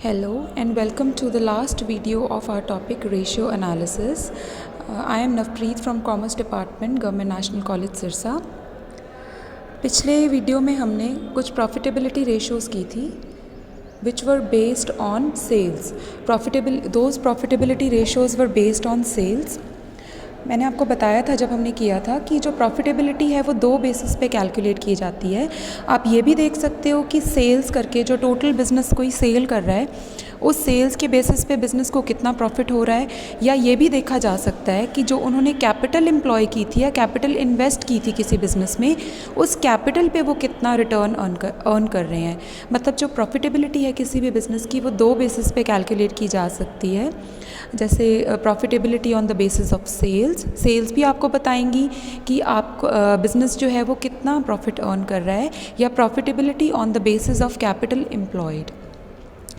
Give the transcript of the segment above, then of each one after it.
Hello and welcome to the last video of our topic ratio analysis. I am Navpreet from Commerce Department, Government National College Sirsa. पिछले video में हमने कुछ profitability ratios की थी which were based on sales. Those profitability ratios were based on sales. मैंने आपको बताया था जब हमने किया था कि जो प्रॉफिटेबिलिटी है वो दो बेसिस पे कैलकुलेट की जाती है। आप ये भी देख सकते हो कि सेल्स करके जो टोटल बिज़नेस कोई सेल कर रहा है उस सेल्स के बेसिस पे बिज़नेस को कितना प्रॉफिट हो रहा है, या ये भी देखा जा सकता है कि जो उन्होंने कैपिटल एम्प्लॉय की थी या कैपिटल इन्वेस्ट की थी किसी बिज़नेस में, उस कैपिटल पे वो कितना रिटर्न अर्न कर रहे हैं। मतलब जो प्रॉफिटेबिलिटी है किसी भी बिज़नेस की वो दो बेसिस पे कैलकुलेट की जा सकती है। जैसे profitability on the basis of sales भी आपको बताएंगी कि आप बिज़नेस जो है वो कितना प्रॉफिट अर्न कर रहा है, या profitability on the basis of capital employed.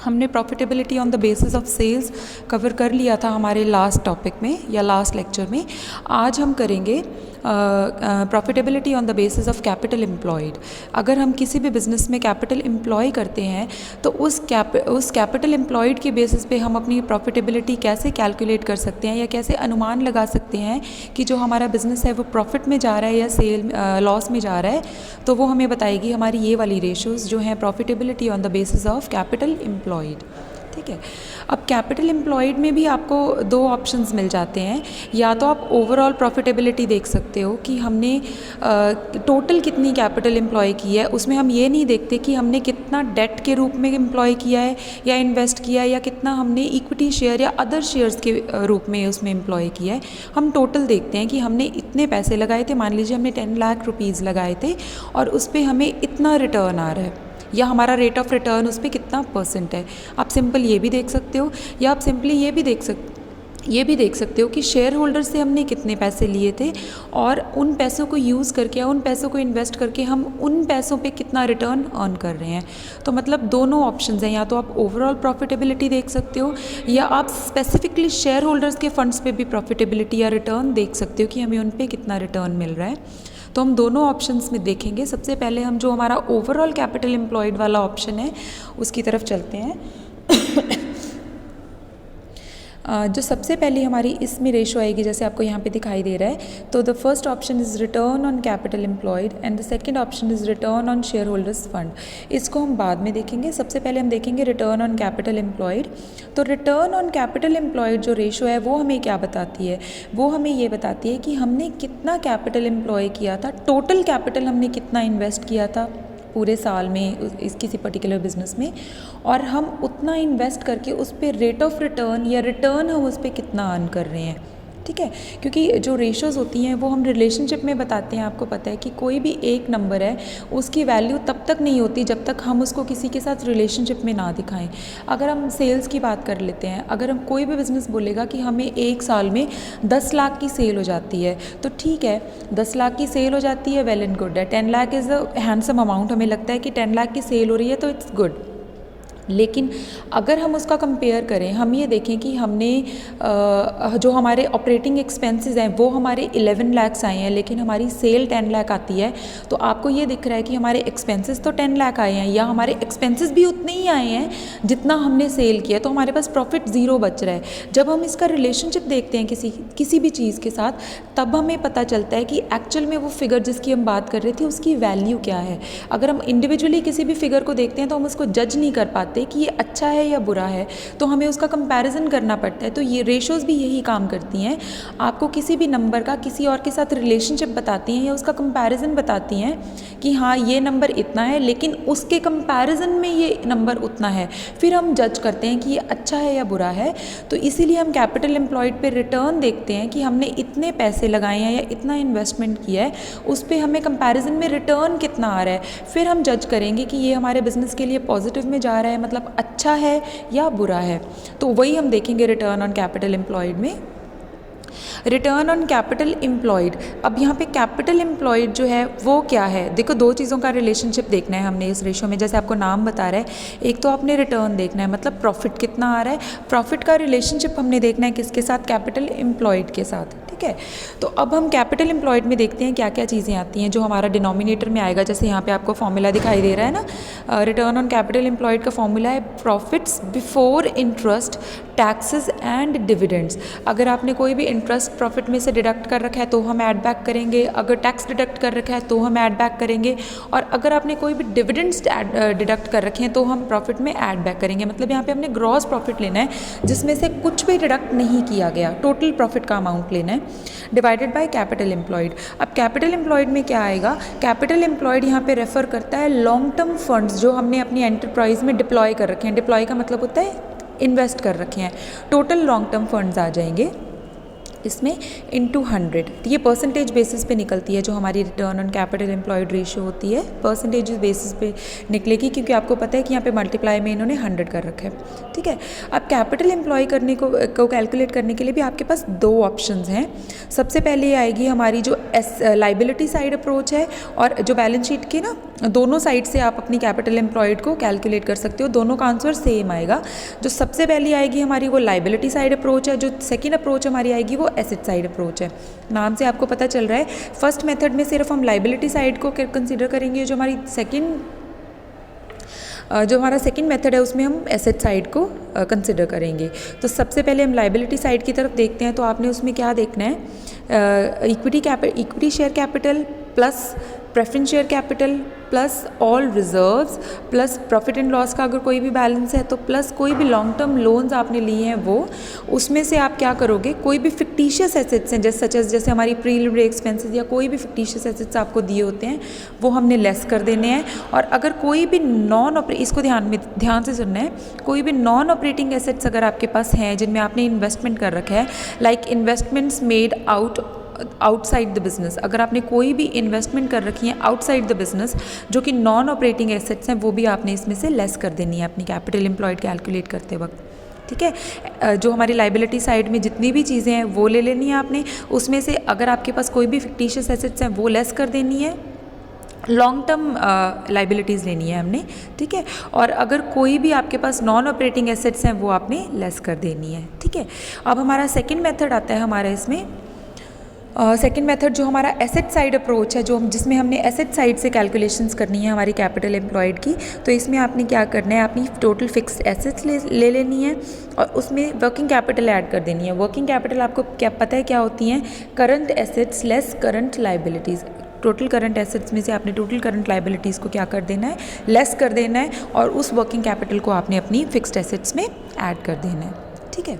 हमने profitability on the basis of sales cover कर लिया था हमारे लास्ट टॉपिक में या लास्ट लेक्चर में। आज हम करेंगे profitability on the basis of capital employed. अगर हम किसी भी बिज़नेस में कैपिटल एम्प्लॉय करते हैं तो उस कैपिटल एम्प्लॉयड के बेसिस पे हम अपनी प्रॉफिटेबिलिटी कैसे कैलकुलेट कर सकते हैं या कैसे अनुमान लगा सकते हैं कि जो हमारा बिज़नेस है वो प्रॉफिट में जा रहा है या लॉस में जा रहा है। तो वो हमें बताएगी हमारी ये वाली रेशियोज़ जो हैं profitability on the basis of capital employed. ठीक है, अब कैपिटल एम्प्लॉयड में भी आपको दो ऑप्शंस मिल जाते हैं। या तो आप ओवरऑल प्रॉफिटेबिलिटी देख सकते हो कि हमने टोटल कितनी कैपिटल एम्प्लॉय की है। उसमें हम ये नहीं देखते कि हमने कितना डेट के रूप में एम्प्लॉय किया है या इन्वेस्ट किया है, या कितना हमने इक्विटी शेयर या अदर शेयर्स के रूप में उसमें एम्प्लॉय किया है। हम टोटल देखते हैं कि हमने इतने पैसे लगाए थे, मान लीजिए हमने 10 लाख रुपीज़ लगाए थे और उस पर हमें इतना रिटर्न आ रहा है, या हमारा रेट ऑफ रिटर्न उस पर कितना % है। आप सिंपल ये भी देख सकते हो, या आप सिंपली ये भी देख सकते हो कि शेयर होल्डर से हमने कितने पैसे लिए थे और उन पैसों को यूज़ करके या उन पैसों को इन्वेस्ट करके हम उन पैसों पे कितना रिटर्न अर्न कर रहे हैं। तो मतलब दोनों ऑप्शंस हैं, या तो आप ओवरऑल प्रॉफिटेबिलिटी देख सकते हो या आप स्पेसिफिकली शेयर होल्डर्स के फंड्स पे भी प्रॉफिटेबिलिटी या रिटर्न देख सकते हो कि हमें उन पर कितना रिटर्न मिल रहा है। तो हम दोनों ऑप्शंस में देखेंगे। सबसे पहले हम जो हमारा ओवरऑल कैपिटल एम्प्लॉयड वाला ऑप्शन है उसकी तरफ चलते हैं। जो सबसे पहले हमारी इसमें रेशो आएगी, जैसे आपको यहाँ पे दिखाई दे रहा है, तो the first option is return on capital employed and the second option is return on share holders fund. इसको हम बाद में देखेंगे। सबसे पहले हम देखेंगे रिटर्न ऑन कैपिटल एम्प्लॉयड। तो रिटर्न ऑन कैपिटल एम्प्लॉयड जो रेशो है वो हमें क्या बताती है? वो हमें ये बताती है कि हमने कितना कैपिटल एम्प्लॉय किया था, टोटल कैपिटल हमने कितना इन्वेस्ट किया था पूरे साल में इस किसी पर्टिकुलर बिजनेस में, और हम उतना इन्वेस्ट करके उस पर रेट ऑफ रिटर्न या रिटर्न हम उस पर कितना अर्न कर रहे हैं। ठीक है, क्योंकि जो रेशोज़ होती हैं वो हम रिलेशनशिप में बताते हैं। आपको पता है कि कोई भी एक नंबर है उसकी वैल्यू तब तक नहीं होती जब तक हम उसको किसी के साथ रिलेशनशिप में ना दिखाएं। अगर हम सेल्स की बात कर लेते हैं, अगर हम कोई भी बिज़नेस बोलेगा कि हमें एक साल में 10 लाख की सेल हो जाती है, तो ठीक है 10 लाख की सेल हो जाती है, वेल एंड गुड है। 10 lakh is a handsome amount. हमें लगता है कि 10 लाख की सेल हो रही है तो इट्स गुड। लेकिन अगर हम उसका कंपेयर करें, हम ये देखें कि हमने जो हमारे ऑपरेटिंग एक्सपेंसेस हैं वो हमारे 11 लाख आए हैं, लेकिन हमारी सेल 10 लाख आती है, तो आपको ये दिख रहा है कि हमारे एक्सपेंसेस तो 10 लाख आए हैं, या हमारे एक्सपेंसेस भी उतने ही आए हैं जितना हमने सेल किया, तो हमारे पास प्रॉफिट ज़ीरो बच रहा है। जब हम इसका रिलेशनशिप देखते हैं किसी भी चीज़ के साथ, तब हमें पता चलता है कि एक्चुअल में वो फिगर जिसकी हम बात कर रहे थे उसकी वैल्यू क्या है। अगर हम इंडिविजुअली किसी भी फिगर को देखते हैं तो हम उसको जज नहीं कर पाते कि ये अच्छा है या बुरा है, तो हमें उसका कंपैरिजन करना पड़ता है। तो ये रेशोज़ भी यही काम करती हैं, आपको किसी भी नंबर का किसी और के साथ रिलेशनशिप बताती हैं या उसका कंपैरिजन बताती हैं कि हाँ ये नंबर इतना है लेकिन उसके कंपैरिजन में ये नंबर उतना है, फिर हम जज करते हैं कि ये अच्छा है या बुरा है। तो इसीलिए हम कैपिटल एम्प्लॉयड पे रिटर्न देखते हैं कि हमने इतने पैसे लगाए हैं या इतना इन्वेस्टमेंट किया है, उस पर हमें कंपैरिजन में रिटर्न कितना आ रहा है, फिर हम जज करेंगे कि ये हमारे बिज़नेस के लिए पॉजिटिव में जा रहा है, मतलब अच्छा है या बुरा है। तो वही हम देखेंगे रिटर्न ऑन कैपिटल एम्प्लॉयड में। रिटर्न ऑन कैपिटल एम्प्लॉयड, अब यहाँ पे कैपिटल एम्प्लॉयड जो है वो क्या है? देखो दो चीज़ों का रिलेशनशिप देखना है हमने इस रेशो में। जैसे आपको नाम बता रहा है, एक तो आपने रिटर्न देखना है, मतलब प्रॉफिट कितना आ रहा है। प्रॉफिट का रिलेशनशिप हमने देखना है किसके साथ? कैपिटल एम्प्लॉयड के साथ। ठीक ठीक है। तो अब हम कैपिटल एम्प्लॉयड में देखते हैं क्या क्या चीज़ें आती हैं जो हमारा डिनोमिनेटर में आएगा। जैसे यहाँ पे आपको फॉर्मूला दिखाई दे रहा है ना, रिटर्न ऑन कैपिटल एम्प्लॉयड का फॉर्मूला है profits before interest taxes and dividends. अगर आपने कोई भी इंटरेस्ट प्रॉफिट में से डिडक्ट कर रखा है तो हम ऐड बैक करेंगे, अगर टैक्स डिडक्ट कर रखा है तो हम ऐड बैक करेंगे, और अगर आपने कोई भी डिविडेंड्स डिडक्ट कर रखे हैं तो हम प्रॉफिट में ऐड बैक करेंगे। मतलब यहाँ पे हमने ग्रॉस प्रॉफिट लेना है जिसमें से कुछ भी डिडक्ट नहीं किया गया, टोटल प्रॉफिट का अमाउंट लेना है, डिवाइडेड बाय कैपिटल एम्प्लॉयड। अब कैपिटल एम्प्लॉयड में क्या आएगा, कैपिटल एम्प्लॉयड यहाँ पे रेफर करता है लॉन्ग टर्म फंड्स जो हमने अपनी एंटरप्राइज में डिप्लॉय कर रखे हैं। डिप्लॉय का मतलब होता है इन्वेस्ट कर रखे हैं। टोटल लॉन्ग टर्म फंड्स आ जाएंगे इसमें इनटू 100। ये परसेंटेज बेसिस पे निकलती है जो हमारी return on capital employed ratio होती है, परसेंटेज बेसिस पे निकलेगी, क्योंकि आपको पता है कि यहाँ पे मल्टीप्लाई में इन्होंने 100 कर रखा है। ठीक है, अब कैपिटल एम्प्लॉय करने को कैलकुलेट करने के लिए भी आपके पास दो ऑप्शंस हैं। सबसे पहले आएगी हमारी जो लाइबिलिटी साइड अप्रोच है, और जो बैलेंस शीट के ना दोनों साइड से आप अपनी कैपिटल एम्प्लॉयड को कैलकुलेट कर सकते हो, दोनों का आंसर सेम आएगा। जो सबसे पहली आएगी हमारी वो लाइबिलिटी साइड अप्रोच है, जो सेकेंड अप्रोच हमारी आएगी वो एसेट साइड अप्रोच है। नाम से आपको पता चल रहा है फर्स्ट मेथड में सिर्फ हम लाइबिलिटी साइड को कंसीडर करेंगे, जो हमारा सेकंड मेथड है उसमें हम एसेट साइड को कंसिडर करेंगे। तो सबसे पहले हम लाइबिलिटी साइड की तरफ देखते हैं। तो आपने उसमें क्या देखना है, equity share capital plus preference share capital plus all reserves plus profit and loss का अगर कोई भी बैलेंस है तो प्लस कोई भी लॉन्ग टर्म लोन्स आपने लिए हैं वो, उसमें से आप क्या करोगे, कोई भी फिक्टिशियस एसेट्स हैं जैसे हमारी प्रीलिमिनरी एक्सपेंसेस या कोई भी फिक्टिशियस एसेट्स आपको दिए होते हैं वो हमने लेस कर देने हैं। और अगर कोई भी इसको ध्यान से सुनना है, कोई भी नॉन ऑपरेटिंग एसेट्स अगर आपके पास हैं जिनमें आपने इन्वेस्टमेंट कर रखा है, like investments made outside the business, अगर आपने कोई भी इन्वेस्टमेंट कर रखी है आउटसाइड द बिजनेस जो कि नॉन ऑपरेटिंग एसेट्स हैं, वो भी आपने इसमें से लेस कर देनी है अपनी कैपिटल एम्प्लॉयड कैलकुलेट करते वक्त। ठीक है, जो हमारी लाइबिलिटी साइड में जितनी भी चीज़ें हैं वो ले लेनी है आपने, उसमें से अगर आपके पास कोई भी फिक्टिशियस एसेट्स हैं वो लेस कर देनी है, लॉन्ग टर्म लाइबिलिटीज़ लेनी है हमने। ठीक है, और अगर कोई भी आपके पास नॉन ऑपरेटिंग एसेट्स हैं वो आपने लेस कर देनी है। ठीक है, अब हमारा सेकेंड मेथड आता है हमारा इसमें सेकेंड मेथड जो हमारा एसेट साइड अप्रोच है, जिसमें हमने एसेट साइड से कैलकुलेशंस करनी है हमारी कैपिटल एम्प्लॉयड की। तो इसमें आपने क्या करना है, अपनी टोटल फिक्स्ड एसेट्स ले लेनी है और उसमें वर्किंग कैपिटल ऐड कर देनी है। वर्किंग कैपिटल आपको क्या पता है क्या होती हैं, current assets less current liabilities. Total current assets में से आपने टोटल करंट लाइबिलिटीज़ को क्या कर देना है, लेस कर देना है, और उस वर्किंग कैपिटल को आपने अपनी फिक्स्ड एसेट्स में ऐड कर देना है। ठीक है,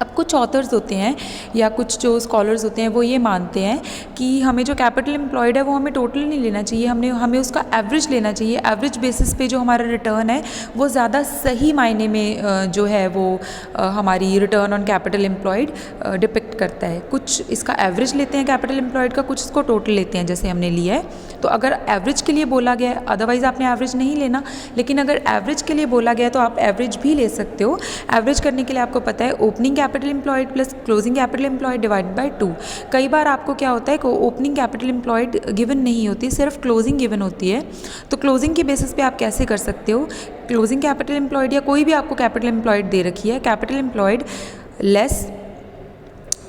अब कुछ ऑथर्स होते हैं या कुछ जो स्कॉलर्स होते हैं वो ये मानते हैं कि हमें जो कैपिटल एम्प्लॉयड है वो हमें टोटल नहीं लेना चाहिए, हमें उसका एवरेज लेना चाहिए। एवरेज बेसिस पे जो हमारा रिटर्न है वो ज़्यादा सही मायने में जो है वो हमारी return on capital employed depict करता है। कुछ इसका एवरेज लेते हैं कैपिटल एम्प्लॉयड का, कुछ इसको टोटल लेते हैं जैसे हमने लिया है। तो अगर एवरेज के लिए बोला गया है, अदरवाइज़ आपने एवरेज नहीं लेना, लेकिन अगर एवरेज के लिए बोला गया है तो आप एवरेज भी ले सकते हो। एवरेज करने के लिए आपको पता है opening capital employed plus closing capital employed divided by 2। कई बार आपको क्या होता है कि ओपनिंग कैपिटल एम्प्लॉयड गिवन नहीं होती, सिर्फ क्लोजिंग गिवन होती है। तो क्लोजिंग के बेसिस पे आप कैसे कर सकते हो, क्लोजिंग कैपिटल एम्प्लॉयड या कोई भी आपको कैपिटल एम्प्लॉयड दे रखी है, capital employed less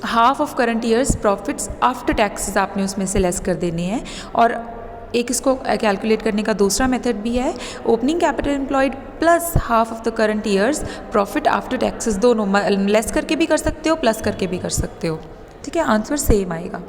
half of current years profits after taxes आपने उसमें से लेस कर देने हैं। और एक इसको कैलकुलेट करने का दूसरा मेथड भी है, opening capital employed plus half of the current years profit after taxes, दोनों लेस करके भी कर सकते हो प्लस करके भी कर सकते हो। ठीक है, आंसर सेम आएगा।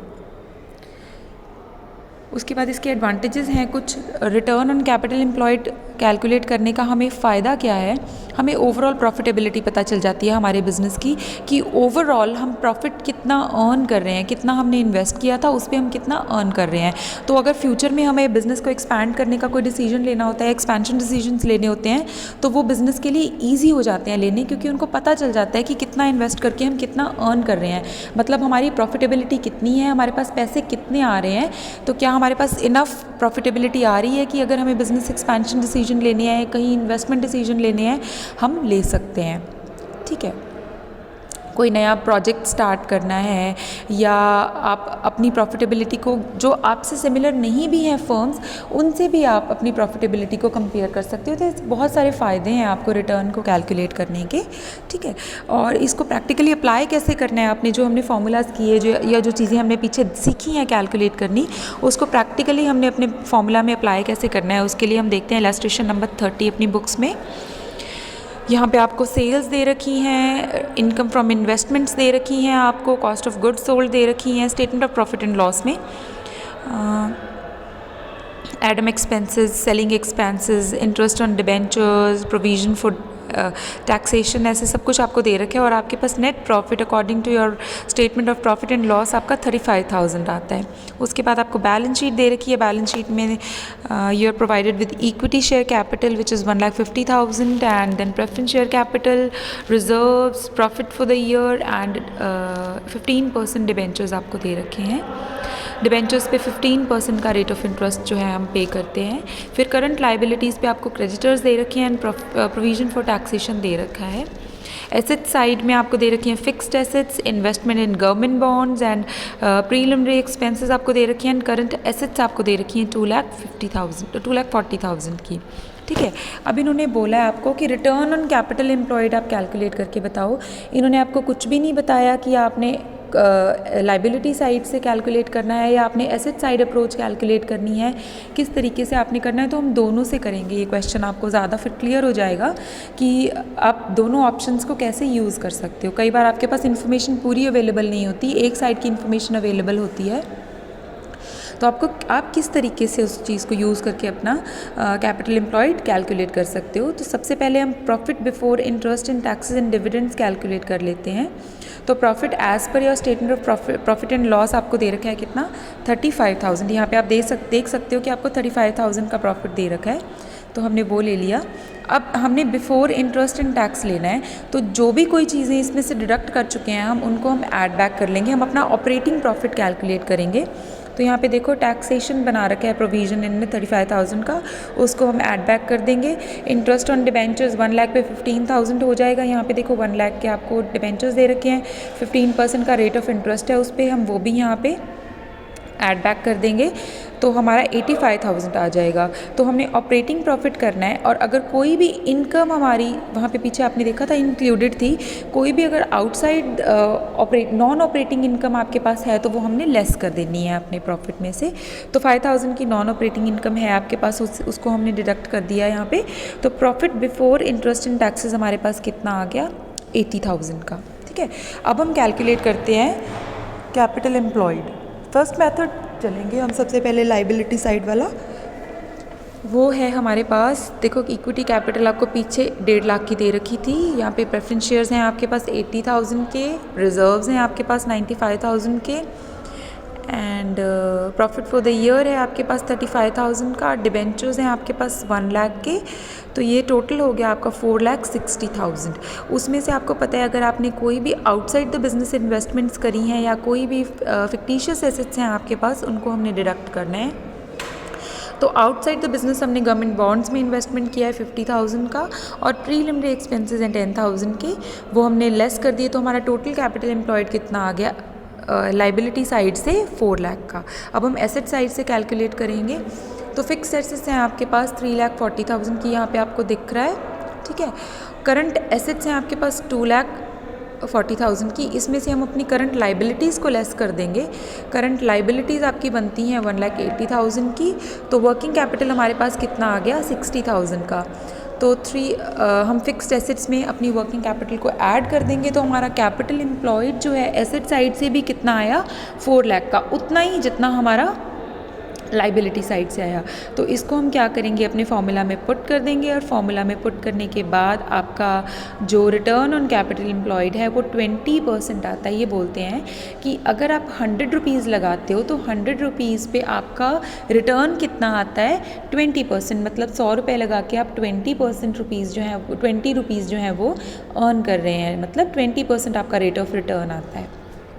उसके बाद इसके एडवांटेजेस हैं कुछ। Return on capital employed calculate करने का हमें फ़ायदा क्या है, हमें ओवरऑल प्रॉफिटेबिलिटी पता चल जाती है हमारे बिज़नेस की, कि ओवरऑल हम प्रॉफिट कितना अर्न कर रहे हैं, कितना हमने इन्वेस्ट किया था उस पर हम कितना अर्न कर रहे हैं। तो अगर फ्यूचर में हमें बिज़नेस को एक्सपैंड करने का कोई डिसीजन लेना होता है, एक्सपेंशन डिसीजंस लेने होते हैं, तो वो बिज़नेस के लिए ईजी हो जाते हैं लेने, क्योंकि उनको पता चल जाता है कि कितना इन्वेस्ट करके हम कितना अर्न कर रहे हैं, मतलब हमारी प्रॉफिटेबिलिटी कितनी है, हमारे पास पैसे कितने आ रहे हैं, तो क्या हमारे पास इनफ प्रॉफिटेबिलिटी आ रही है कि अगर हमें बिज़नेस एक्सपेंशन डिसीजन लेने हैं, कहीं इन्वेस्टमेंट डिसीजन लेने हैं, हम ले सकते हैं। ठीक है, कोई नया प्रोजेक्ट स्टार्ट करना है या आप अपनी प्रॉफिटेबिलिटी को, जो आपसे सिमिलर नहीं भी हैं फर्म्स, उनसे भी आप अपनी प्रॉफिटेबिलिटी को कंपेयर कर सकते हो। तो बहुत सारे फ़ायदे हैं आपको रिटर्न को कैलकुलेट करने के, ठीक है। और इसको प्रैक्टिकली अप्लाई कैसे करना है, आपने जो हमने फार्मूलाज किए या जो चीज़ें हमने पीछे सीखी हैं कैलकुलेट करनी, उसको प्रैक्टिकली हमने अपने फार्मूला में अप्लाई कैसे करना है, उसके लिए हम देखते हैं इलस्ट्रेशन नंबर 30 अपनी बुक्स में। यहाँ पे आपको सेल्स दे रखी हैं, इनकम फ्रॉम इन्वेस्टमेंट्स दे रखी हैं, आपको कॉस्ट ऑफ गुड्स सोल्ड दे रखी हैं, statement of profit and loss में admin expenses, selling expenses, interest on debentures, provision for taxation, ऐसे सब कुछ आपको दे रखे हैं। और आपके पास net profit according to your statement of profit and loss आपका 35,000 आता है। उसके बाद आपको बैलेंस शीट दे रखी है। बैलेंस शीट में you are provided with equity share capital which is 1,50,000 and then preference share capital, reserves, profit for the year and 15% debentures आपको दे रखे हैं। डिबेंचर्स पे 15% का रेट ऑफ इंटरेस्ट जो है हम पे करते हैं। फिर करंट लाइबिलिटीज़ पे आपको क्रेडिटर्स दे रखे हैं एंड प्रोविजन फॉर टैक्सेशन दे रखा है। एसेट साइड में आपको दे रखी हैं fixed assets, investment in government bonds and preliminary expenses आपको दे रखी हैं एंड करंट एसेट्स आपको दे रखी हैं 2,40,000 की, ठीक है। अब इन्होंने बोला है आपको कि रिटर्न ऑन कैपिटल एम्प्लॉयड आप कैलकुलेट करके बताओ। इन्होंने आपको कुछ भी नहीं बताया कि आपने लाइबिलिटी साइड से कैलकुलेट करना है या आपने एसेट साइड अप्रोच कैलकुलेट करनी है, किस तरीके से आपने करना है। तो हम दोनों से करेंगे ये क्वेश्चन, आपको ज़्यादा फिर क्लियर हो जाएगा कि आप दोनों ऑप्शंस को कैसे यूज़ कर सकते हो। कई बार आपके पास इन्फॉर्मेशन पूरी अवेलेबल नहीं होती, एक साइड की इन्फॉर्मेशन अवेलेबल होती है, तो आप किस तरीके से उस चीज़ को यूज़ करके अपना कैपिटल एम्प्लॉयड कैलकुलेट कर सकते हो। तो सबसे पहले हम profit before interest and taxes and dividends calculate कर लेते हैं। तो profit as per your statement of profit and loss आपको दे रखा है कितना, 35,000। यहाँ पे आप देख सकते हो कि आपको 35,000 का प्रॉफिट दे रखा है, तो हमने वो ले लिया। अब हमने बिफोर इंटरेस्ट एंड टैक्स लेना है, तो जो भी कोई चीज़ें इसमें से डिडक्ट कर चुके हैं हम उनको हम ऐड बैक कर लेंगे। हम अपना ऑपरेटिंग प्रॉफिट कैलकुलेट करेंगे। तो यहाँ पे देखो टैक्सेशन बना रखा है प्रोविजन इनमें 35,000 का, उसको हम ऐड बैक कर देंगे। इंटरेस्ट ऑन डिबेंचर्स 1 लाख पे 15,000 हो जाएगा। यहाँ पे देखो 1 लाख के आपको डिबेंचर्स दे रखे हैं, 15% का रेट ऑफ इंटरेस्ट है उस पर, हम वो भी यहाँ पे ऐड बैक कर देंगे, तो हमारा 85,000 आ जाएगा। तो हमने ऑपरेटिंग प्रॉफिट करना है, और अगर कोई भी इनकम हमारी वहाँ पे पीछे आपने देखा था इंक्लूडेड थी, कोई भी अगर आउटसाइड नॉन ऑपरेटिंग इनकम आपके पास है तो वो हमने लेस कर देनी है अपने प्रॉफिट में से। तो 5,000 की नॉन ऑपरेटिंग इनकम है आपके पास, उसको हमने डिडक्ट कर दिया यहाँ पे। तो profit before interest and taxes हमारे पास कितना आ गया, 80,000 का, ठीक है। अब हम कैलकुलेट करते हैं कैपिटल एम्प्लॉयड। फर्स्ट मेथड चलेंगे हम, सबसे पहले लाइबिलिटी साइड वाला, वो है हमारे पास। देखो इक्विटी कैपिटल आपको पीछे 1.5 लाख की दे रखी थी, यहाँ पे प्रेफरेंस शेयर्स हैं आपके पास 80,000 के, रिजर्व्स हैं आपके पास 95,000 के, and profit for the year है आपके पास 35,000 का, डिबेंचर्स हैं आपके पास 1 लाख के। तो ये टोटल हो गया आपका 4,60,000। उसमें से आपको पता है अगर आपने कोई भी आउटसाइड द बिजनेस इन्वेस्टमेंट्स करी हैं या कोई भी फिक्टिशियस एसेट्स हैं आपके पास, उनको हमने डिडक्ट करना है। तो आउटसाइड द बिजनेस हमने गवर्नमेंट बॉन्ड्स में इन्वेस्टमेंट किया है 50,000 का, और प्रीलिमिनरी एक्सपेंसेस हैं 10,000 के, वो हमने लेस कर दिए। तो हमारा टोटल कैपिटल एम्प्लॉयड कितना आ गया लाइबिलिटी साइड से 4 लाख का। अब हम एसेट साइड से कैलकुलेट करेंगे। तो फिक्स एसेट्स हैं आपके पास 3,40,000 की, यहाँ पे आपको दिख रहा है, ठीक है। करंट एसेट्स हैं आपके पास 2,40,000 की, इसमें से हम अपनी करंट लाइबिलिटीज़ को लेस कर देंगे। करंट लाइबिलिटीज़ आपकी बनती हैं 1,80,000 की, तो वर्किंग कैपिटल हमारे पास कितना आ गया 60,000 का। तो हम फिक्स्ड एसेट्स में अपनी वर्किंग कैपिटल को ऐड कर देंगे, तो हमारा कैपिटल एम्प्लॉयड जो है एसेट साइड से भी कितना आया 4 लाख का, उतना ही जितना हमारा लाइबिलिटी साइड से आया। तो इसको हम क्या करेंगे, अपने फॉर्मूला में पुट कर देंगे, और फॉर्मूला में पुट करने के बाद आपका जो रिटर्न ऑन कैपिटल एम्प्लॉयड है वो 20% आता है। ये बोलते हैं कि अगर आप 100 रुपीज़ लगाते हो तो 100 रुपीज़ पे आपका रिटर्न कितना आता है 20%, मतलब 100 रुपये लगा के आप 20% रुपीज़ जो है 20 रुपीज़ जो है वो अर्न कर रहे हैं, मतलब 20% आपका रेट ऑफ रिटर्न आता है।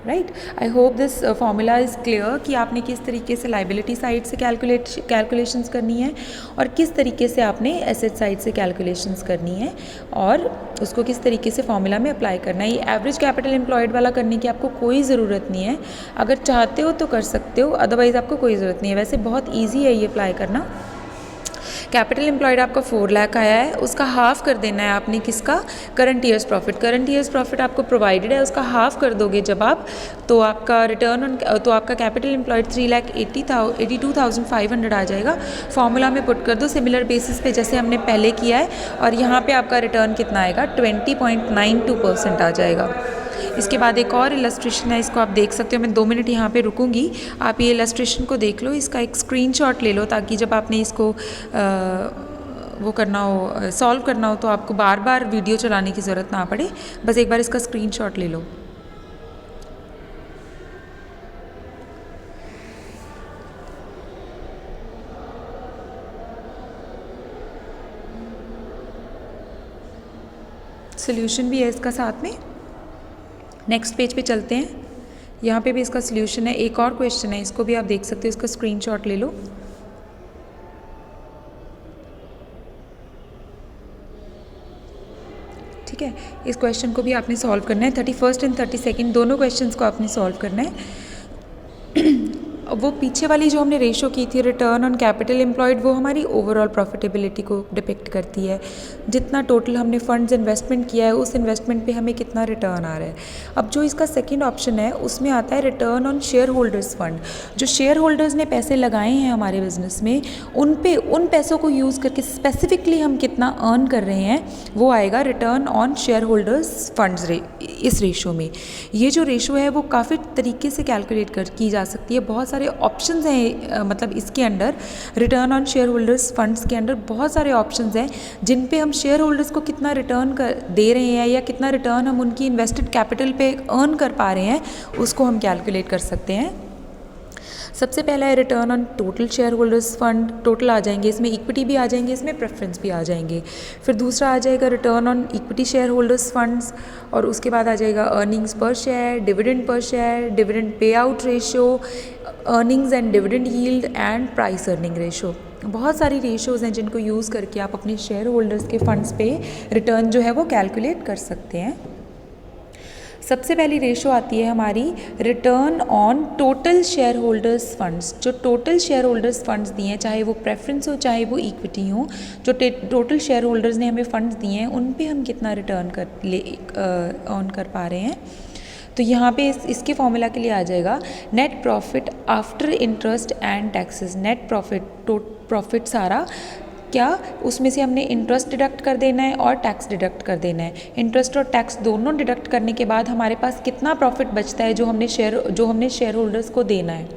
Right. I hope this formula is clear कि आपने किस तरीके से लाइबिलिटी साइड से कैलकुलेशंस करनी है और किस तरीके से आपने एसेट साइड से कैलकुलेशंस करनी है और उसको किस तरीके से फॉर्मूला में अप्लाई करना है। ये एवरेज कैपिटल एम्प्लॉयड वाला करने की आपको कोई ज़रूरत नहीं है, अगर चाहते हो तो कर सकते हो, अदरवाइज़ आपको कोई ज़रूरत नहीं है। वैसे बहुत ईजी है ये अप्लाई करना। कैपिटल एम्प्लॉयड आपका 4 लाख आया है, उसका हाफ कर देना है आपने किसका, current years profit. Current years profit आपको प्रोवाइडेड है, उसका हाफ कर दोगे जब आप, तो आपका रिटर्न ऑन, तो आपका कैपिटल एम्प्लॉयड 3,82,500 आ जाएगा। फॉर्मूला में पुट कर दो सिमिलर बेसिस पे जैसे हमने पहले किया है, और यहाँ पे आपका रिटर्न कितना आएगा, 20.92% आ जाएगा। इसके बाद एक और इलस्ट्रेशन है, इसको आप देख सकते हो। मैं 2 मिनट यहाँ पे रुकूंगी, आप ये इलस्ट्रेशन को देख लो, इसका एक स्क्रीनशॉट ले लो ताकि जब आपने इसको वो करना हो, सॉल्व करना हो, तो आपको बार बार वीडियो चलाने की ज़रूरत ना पड़े, बस एक बार इसका स्क्रीनशॉट ले लो। सोल्यूशन भी है इसका साथ में। नेक्स्ट पेज पे चलते हैं, यहाँ पे भी इसका सोल्यूशन है। एक और क्वेश्चन है, इसको भी आप देख सकते हो, इसका स्क्रीनशॉट ले लो। ठीक है, इस क्वेश्चन को भी आपने सॉल्व करना है। 31 एंड 32 दोनों क्वेश्चंस को आपने सॉल्व करना है। वो पीछे वाली जो हमने रेशो की थी रिटर्न ऑन कैपिटल एम्प्लॉयड, वो हमारी ओवरऑल प्रॉफिटेबिलिटी को डिपिक्ट करती है। जितना टोटल हमने फंड्स इन्वेस्टमेंट किया है, उस इन्वेस्टमेंट पे हमें कितना रिटर्न आ रहा है। अब जो इसका सेकंड ऑप्शन है, उसमें आता है return on share holders fund. जो शेयर होल्डर्स ने पैसे लगाए हैं हमारे बिजनेस में, उन पैसों को यूज़ करके स्पेसिफिकली हम कितना अर्न कर रहे हैं, वो आएगा return on share holders funds इस रेशो में। ये जो रेशो है वो काफ़ी तरीके से कैलकुलेट की जा सकती है। बहुत सारे ऑप्शंस हैं, मतलब इसके under return on share holders funds के अंडर बहुत सारे ऑप्शंस हैं जिन पे हम शेयर होल्डर्स को कितना रिटर्न दे रहे हैं या कितना रिटर्न हम उनकी इन्वेस्टेड कैपिटल पे अर्न कर पा रहे हैं, उसको हम कैलकुलेट कर सकते हैं। सबसे पहला है return on total share holders fund. Total आ जाएंगे, इसमें इक्विटी भी आ जाएंगे, इसमें प्रेफरेंस भी आ जाएंगे। फिर दूसरा आ जाएगा return on equity share holders funds, और उसके बाद आ जाएगा earnings per share, dividend per share, dividend pay out ratio, earnings and dividend yield and price earning ratio. बहुत सारी रेशोज़ हैं जिनको यूज़ करके आप अपने शेयर होल्डर्स के फंड्स पे रिटर्न जो है वो कैलकुलेट कर सकते हैं। सबसे पहली रेशो आती है हमारी return on total share holders funds. जो टोटल शेयर होल्डर्स फंड्स दिए हैं, चाहे वो प्रेफरेंस हो चाहे वो इक्विटी हो, जो टोटल शेयर होल्डर्स ने हमें फंड्स दिए हैं उन पे हम कितना रिटर्न अर्न कर पा रहे हैं। तो यहाँ पे इसके फॉर्मूला के लिए आ जाएगा net profit after interest and taxes. Net profit सारा क्या, उसमें से हमने इंटरेस्ट डिडक्ट कर देना है और टैक्स डिडक्ट कर देना है। इंटरेस्ट और टैक्स दोनों डिडक्ट करने के बाद हमारे पास कितना प्रॉफिट बचता है जो हमने शेयर होल्डर्स को देना है,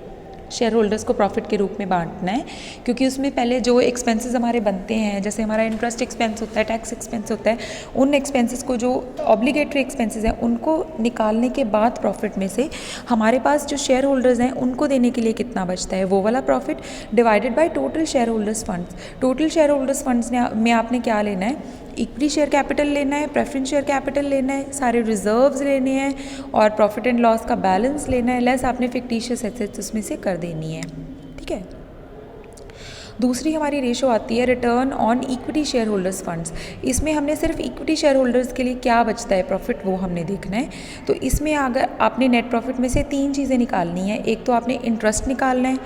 शेयर होल्डर्स को प्रॉफिट के रूप में बांटना है। क्योंकि उसमें पहले जो एक्सपेंसेस हमारे बनते हैं, जैसे हमारा इंटरेस्ट एक्सपेंस होता है, टैक्स एक्सपेंस होता है, उन एक्सपेंसेस को, जो ऑब्लिगेटरी एक्सपेंसेस हैं, उनको निकालने के बाद प्रॉफिट में से हमारे पास जो शेयर होल्डर्स हैं उनको देने के लिए कितना बचता है, वो वाला profit divided by total share holders funds. Total share holders funds में आपने क्या लेना है, इक्विटी शेयर कैपिटल लेना है, प्रेफरेंस शेयर कैपिटल लेना है, सारे रिजर्व्स लेने हैं और प्रॉफिट एंड लॉस का बैलेंस लेना है, लेस आपने फिक्टिशियस एसेट्स उसमें से कर देनी है। ठीक है। दूसरी हमारी रेशो आती है return on equity share holders funds. इसमें हमने सिर्फ इक्विटी शेयर होल्डर्स के लिए क्या बचता है प्रॉफिट, वो हमने देखना है। तो इसमें अगर आपने नेट प्रॉफिट में से 3 चीज़ें निकालनी है। एक तो आपने इंटरेस्ट निकालना है,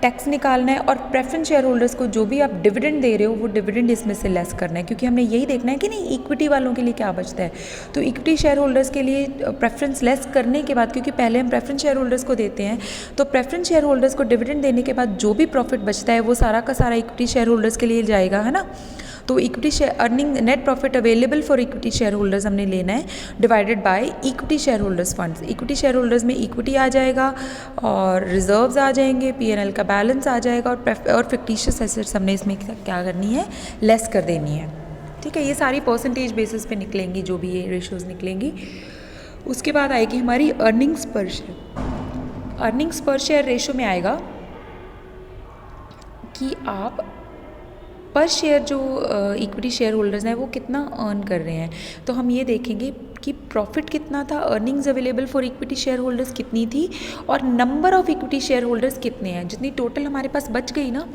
टैक्स निकालना है, और प्रेफरेंस शेयर होल्डर्स को जो भी आप डिविडेंड दे रहे हो वो डिविडेंड इसमें से लेस करना है। क्योंकि हमने यही देखना है कि नहीं इक्विटी वालों के लिए क्या बचता है। तो इक्विटी शेयर होल्डर्स के लिए प्रेफरेंस लेस करने के बाद, क्योंकि पहले हम प्रेफरेंस शेयर होल्डर्स को देते हैं, तो प्रेफरेंस शेयर होल्डर्स को डिविडेंड देने के बाद जो भी प्रॉफिट बचता है वो सारा का सारा इक्विटी शेयर होल्डर्स के लिए जाएगा, है ना। तो equity share earning net profit available for equity share holders हमने लेना है divided by equity share holders funds. Equity share holders में इक्विटी आ जाएगा और रिजर्व्स आ जाएंगे, पीएनएल का बैलेंस आ जाएगा, और फिक्टिशियस एसेट्स हमने इसमें क्या करनी है, लेस कर देनी है। ठीक है, ये सारी परसेंटेज बेसिस पे निकलेंगी जो भी ये रेशियोज़ निकलेंगी। उसके बाद आएगी हमारी earnings per share. Earnings per share ratio में आएगा कि आप पर शेयर जो इक्विटी शेयर होल्डर्स हैं वो कितना अर्न कर रहे हैं। तो हम ये देखेंगे कि प्रॉफिट कितना था, earnings available for equity share holders कितनी थी और number of equity share holders कितने हैं। जितनी टोटल हमारे पास बच गई ना,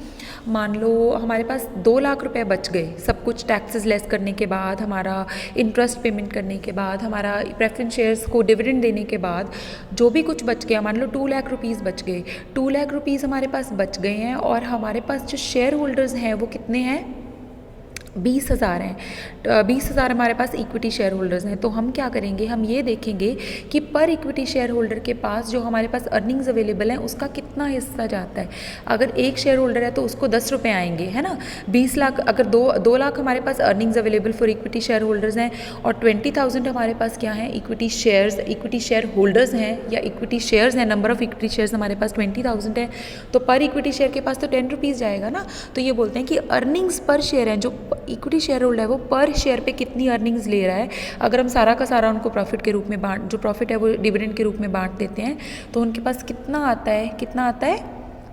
मान लो हमारे पास 2 लाख रुपए बच गए, सब कुछ टैक्सेस लेस करने के बाद, हमारा इंटरेस्ट पेमेंट करने के बाद, हमारा प्रेफरेंस शेयर्स को डिविडेंड देने के बाद जो भी कुछ बच गया, मान लो 2 लाख रुपीज़ बच गए, 2 लाख रुपीज़ हमारे पास बच गए हैं और हमारे पास जो शेयर होल्डर्स हैं वो कितने हैं, 20,000 हैं। 20,000 हमारे पास इक्विटी शेयर होल्डर्स हैं। तो हम क्या करेंगे, हम ये देखेंगे कि पर इक्विटी शेयर होल्डर के पास जो हमारे पास अर्निंग्स अवेलेबल हैं उसका कितना हिस्सा जाता है। अगर एक शेयर होल्डर है तो उसको 10 रुपये आएंगे, है ना। 20 लाख, अगर 2 लाख हमारे पास earnings available for equity share holders हैं और 20,000 हमारे पास क्या है, इक्विटी शेयर होल्डर्स हैं या इक्विटी शेयर्स हैं, नंबर ऑफ इक्विटी शेयर्स हमारे पास 20,000 है, तो पर इक्विटी शेयर के पास तो 10 रुपीज़ जाएगा ना। तो ये बोलते हैं कि अर्निंग्स पर शेयर हैं, जो इक्विटी शेयर होल्डर है वो पर शेयर पे कितनी अर्निंग्स ले रहा है। अगर हम सारा का सारा उनको प्रॉफिट के रूप में जो प्रॉफिट है वो डिविडेंड के रूप में बांट देते हैं तो उनके पास कितना आता है,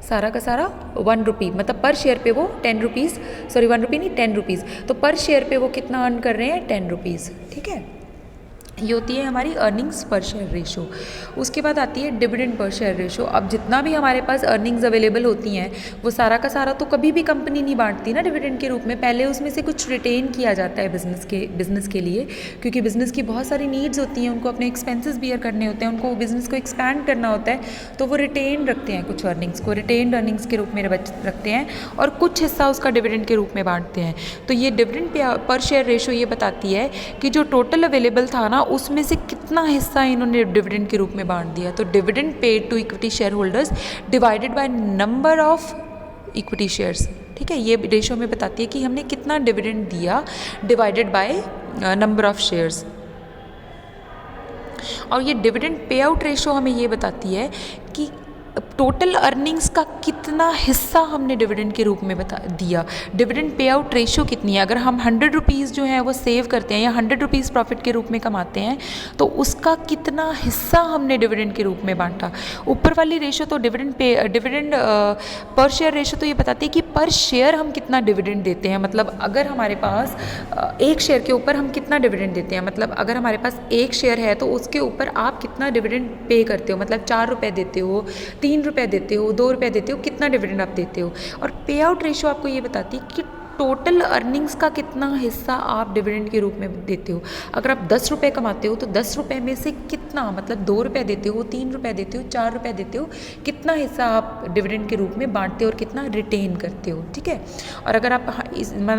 सारा का सारा 1 रुपी, मतलब पर शेयर पे वो 10 रुपीज़, सॉरी 1 रुपी नहीं 10 रुपीज़, तो पर शेयर पे वो कितना अर्न कर रहे हैं, 10 रुपीज़। ठीक है, ये होती है हमारी अर्निंग्स पर शेयर रेशो। उसके बाद आती है डिविडेंड पर शेयर रेशो। अब जितना भी हमारे पास अर्निंग्स अवेलेबल होती हैं वो सारा का सारा तो कभी भी कंपनी नहीं बांटती ना डिविडेंड के रूप में, पहले उसमें से कुछ रिटेन किया जाता है बिज़नेस के लिए, क्योंकि बिज़नेस की बहुत सारी नीड्स होती हैं, उनको अपने एक्सपेंसेस बियर करने होते हैं, उनको बिज़नेस को एक्सपैंड करना होता है, तो वो रिटेन रखते हैं, कुछ अर्निंग्स को रिटेन्ड अर्निंग्स के रूप में रखते हैं और कुछ हिस्सा उसका डिविडेंड के रूप में बांटते हैं। तो ये डिविडेंड पर शेयर रेशो ये बताती है कि जो टोटल अवेलेबल था ना उसमें से कितना हिस्सा इन्होंने डिविडेंड के रूप में बांट दिया। तो dividend paid to equity share holders divided by number of equity shares. ठीक है, ये रेशो में बताती है कि हमने कितना डिविडेंड दिया divided by number of shares. और ये डिविडेंड पे आउट रेशो हमें ये बताती है कि टोटल अर्निंग्स का कितना हिस्सा हमने डिविडेंड के रूप में दिया। डिविडेंड पे आउट रेशो कितनी है, अगर हम 100 रुपीज़ जो है वो सेव करते हैं या 100 रुपीज़ प्रॉफिट के रूप में कमाते हैं तो उसका कितना हिस्सा हमने डिविडेंड के रूप में बांटा। ऊपर वाली रेशो तो डिविडेंड पर शेयर रेशो तो ये बताती है कि पर शेयर हम कितना डिविडेंड देते हैं, मतलब अगर हमारे पास एक शेयर के ऊपर हम कितना डिविडेंड देते हैं, मतलब अगर हमारे पास एक शेयर है तो उसके ऊपर आप कितना डिविडेंड पे करते हो, मतलब 4 रुपये देते हो, 3 रुपये देते हो, 2 रुपये देते हो, कितना डिविडेंड आप देते हो। और पे आउट रेशो आपको ये बताती है कि टोटल अर्निंग्स का कितना हिस्सा आप डिविडेंड के रूप में देते हो। अगर आप 10 रुपये कमाते हो तो 10 रुपये में से कितना, मतलब 2 रुपये देते हो, 3 रुपये देते हो, 4 रुपये देते हो, कितना हिस्सा आप डिविडेंड के रूप में बांटते हो और कितना रिटेन करते हो। ठीक है, और अगर आप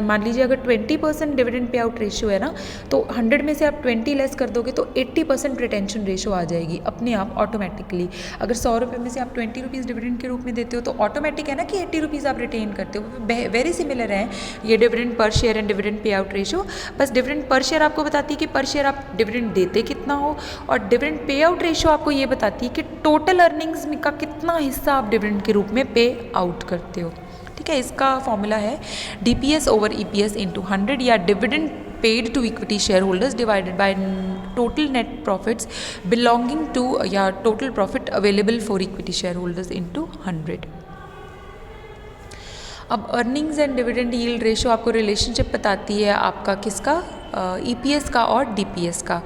मान लीजिए अगर 20% डिविडेंड पे आउट रेशियो है ना, तो 100 में से आप 20 लेस कर दोगे तो 80% रिटेंशन रेशो आ जाएगी अपने आप ऑटोमेटिकली। अगर 100 रुपये में से आप 20 रुपीज़ डिविडेंड के रूप में देते हो तो ऑटोमेटिक है ना कि 80 रुपीज़ आप रिटेन करते हो। वेरी सिमिलर है ये dividend per share and dividend pay out ratio. बस डिविडेंड पर शेयर आपको बताती है कि पर शेयर आप डिविडेंड देते कितना हो, और डिविडेंड पे आउट रेशो आपको ये बताती है कि टोटल अर्निंग्स का कितना हिस्सा आप डिविडेंड के रूप में पे आउट करते हो। ठीक है, इसका फॉर्मूला है DPS ओवर EPS इंटू 100 या dividend paid to equity share holders divided by total net profits belonging to या total profit available for equity share holders into 100। अब earnings and dividend yield ratio आपको relationship बताती है आपका किसका, EPS का और DPS का।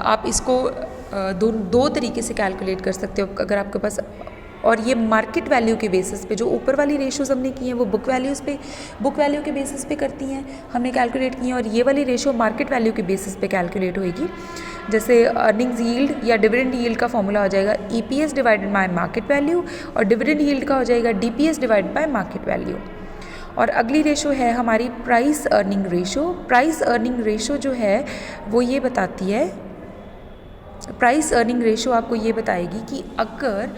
आप इसको दो तरीके से कैलकुलेट कर सकते हो अगर आपके पास, और ये मार्केट वैल्यू के बेसिस पे, जो ऊपर वाली रेशोज़ हमने की हैं वो बुक वैल्यू के बेसिस पे करती हैं, हमने कैलकुलेट की हैं, और ये वाली रेशो मार्केट वैल्यू के बेसिस पे कैलकुलेट होएगी। जैसे अर्निंग्स यील्ड या डिविडेंड यील्ड का फॉर्मूला हो जाएगा EPS divided by market value, और डिविडेंड यील्ड का हो जाएगा DPS divided by market value. और अगली रेशो है हमारी price earning ratio. Price earning ratio जो है वो ये बताती है, प्राइस अर्निंग रेशो आपको ये बताएगी कि अगर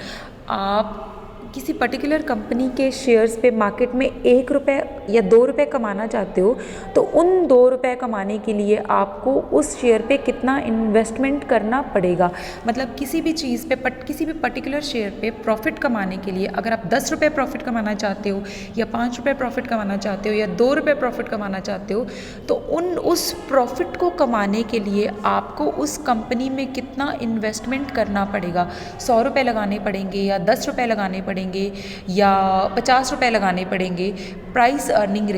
आप किसी पर्टिकुलर कंपनी के शेयर्स पे मार्केट में 1 रुपये या 2 रुपये कमाना चाहते हो तो उन 2 रुपये कमाने के लिए आपको उस शेयर पे कितना इन्वेस्टमेंट करना पड़ेगा। मतलब किसी भी चीज़ पे किसी भी पर्टिकुलर शेयर पे प्रॉफिट कमाने के लिए अगर आप 10 रुपये प्रॉफिट कमाना चाहते हो या 5 रुपये प्रॉफिट कमाना चाहते हो या 2 रुपये प्रॉफिट कमाना चाहते हो तो उस प्रॉफिट को कमाने के लिए आपको उस कंपनी में कितना इन्वेस्टमेंट करना पड़ेगा। 100 रुपये लगाने पड़ेंगे या 10 रुपये लगाने पड़ेंगे पड़ेंगे या 50 रुपये लगाने पड़ेंगे। प्राइस अर्निंग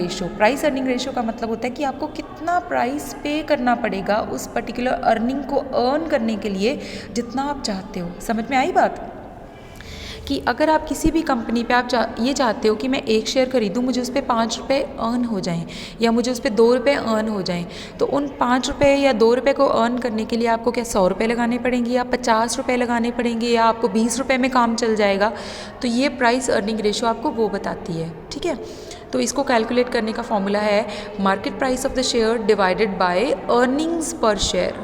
रेशो का मतलब होता है कि आपको कितना प्राइस पे करना पड़ेगा उस पर्टिकुलर अर्निंग को अर्न करने के लिए जितना आप चाहते हो। समझ में आई बात? कि अगर आप किसी भी कंपनी पे आप ये चाहते हो कि मैं एक शेयर खरीदूँ, मुझे उस पर 5 रुपये अर्न हो जाएं या मुझे उस पर 2 रुपये अर्न हो जाएं, तो उन 5 रुपये या 2 रुपये को अर्न करने के लिए आपको क्या 100 रुपये लगाने पड़ेंगे या 50 रुपये लगाने पड़ेंगे या आपको 20 रुपये में काम चल जाएगा। तो ये प्राइस अर्निंग रेशो आपको वो बताती है। ठीक है, तो इसको कैलकुलेट करने का फॉर्मूला है market price of the share divided by earnings per share.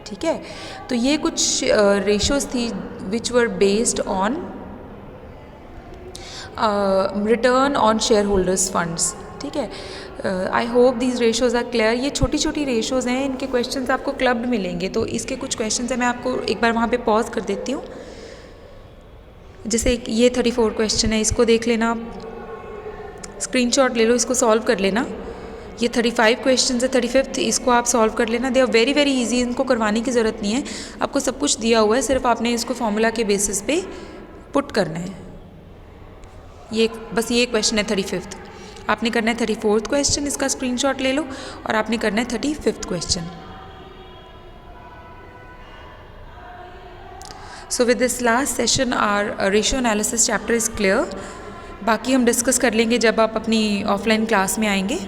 ठीक है, तो ये कुछ रेशोज़ थी which were based on return on share holders funds. ठीक है, I hope these ratios are clear. ये छोटी छोटी रेशोज़ हैं, इनके क्वेश्चंस आपको क्लब्ड मिलेंगे, तो इसके कुछ क्वेश्चंस हैं, मैं आपको एक बार वहाँ पे पॉज कर देती हूँ। जैसे ये 34 क्वेश्चन है, इसको देख लेना, स्क्रीनशॉट ले लो, इसको सॉल्व कर लेना। ये 35 क्वेश्चन है, 35th इसको आप सॉल्व कर लेना। They are very very easy, इनको करवाने की ज़रूरत नहीं है, आपको सब कुछ दिया हुआ है, सिर्फ आपने इसको फॉर्मूला के बेसिस पे पुट करना है। ये बस ये क्वेश्चन है 35th, आपने करना है 34th क्वेश्चन, इसका स्क्रीनशॉट ले लो, और आपने करना है 35th question. So with this last session our ratio analysis chapter is clear. बाकी हम डिस्कस कर लेंगे जब आप अपनी ऑफलाइन क्लास में आएंगे।